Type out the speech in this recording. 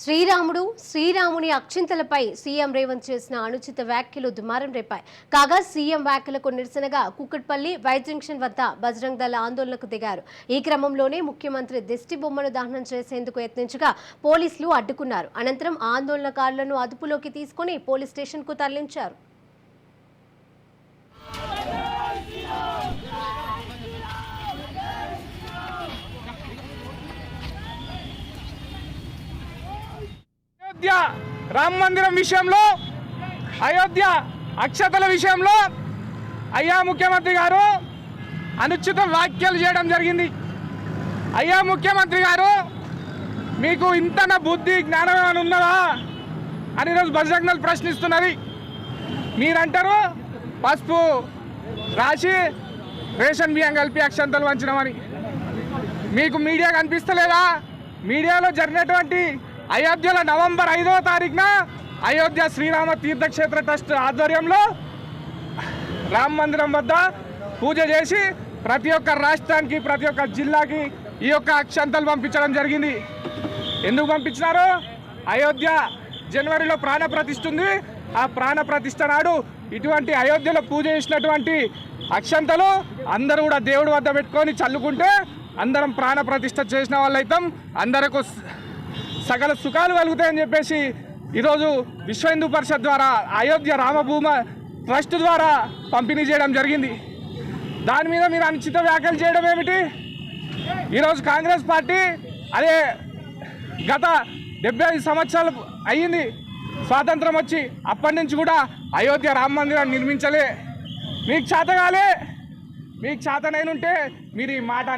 శ్రీరాముని అక్షింతలపై సీఎం రేవంత్ చేసిన అనుచిత వ్యాఖ్యలు దుమారం రేపాయి. కాగా సీఎం వ్యాఖ్యలకు నిరసనగా కుక్కట్పల్లి వై జంక్షన్ వద్ద బజరంగ్ దళ ఆందోళనకు దిగారు. ఈ క్రమంలోనే ముఖ్యమంత్రి దిష్టి బొమ్మను దహనం చేసేందుకు యత్నించగా పోలీసులు అడ్డుకున్నారు. అనంతరం ఆందోళనకారులను అదుపులోకి తీసుకుని పోలీస్ స్టేషన్కు తరలించారు. రామ మందిరం విషయంలో, అయోధ్య అక్షతల విషయంలో అయ్యా ముఖ్యమంత్రి గారు అనుచిత వ్యాఖ్యలు చేయడం జరిగింది. అయ్యా ముఖ్యమంత్రి గారు, మీకు ఇంతన బుద్ధి జ్ఞానం ఏమైనా ఉన్నదా అని ఈరోజు బజరంగ్ దళ్ ప్రశ్నిస్తున్నది. మీరంటారు పసుపు రాసి రేషన్ బియ్యం కలిపి అక్షంతలు వంచినామని. మీకు మీడియా కనిపిస్తలేదా? మీడియాలో జరిగినటువంటి అయోధ్యలో నవంబర్ 5వ తారీఖున అయోధ్య శ్రీరామ తీర్థక్షేత్ర ట్రస్ట్ ఆధ్వర్యంలో రామ మందిరం వద్ద పూజ చేసి ప్రతి ఒక్క రాష్ట్రానికి, ప్రతి ఒక్క జిల్లాకి ఈ యొక్క అక్షంతలు పంపించడం జరిగింది. ఎందుకు పంపించినారు? అయోధ్య జనవరిలో ప్రాణ ప్రతిష్ఠ ఉంది. ఆ ప్రాణ ప్రతిష్ఠ నాడు ఇటువంటి అయోధ్యలో పూజ చేసినటువంటి అక్షంతలు అందరూ కూడా దేవుడి వద్ద పెట్టుకొని చల్లుకుంటే అందరం ప్రాణ ప్రతిష్ఠ చేసిన వాళ్ళైతాం, అందరకు సకల సుఖాలు కలుగుతాయని చెప్పేసి ఈరోజు విశ్వ హిందూ పరిషత్ ద్వారా అయోధ్య రామభూమి ట్రస్ట్ ద్వారా పంపిణీ చేయడం జరిగింది. దాని మీద మీరు అనుచిత వ్యాఖ్యలు చేయడం ఏమిటి? ఈరోజు కాంగ్రెస్ పార్టీ అదే గత 75 సంవత్సరాలు అయ్యింది స్వాతంత్రం వచ్చి, అప్పటి నుంచి కూడా అయోధ్య రామ మందిరాన్ని నిర్మించలే. మీకు చేత కాలే, మీకు చేతనైనుంటే మీరు ఈ మాట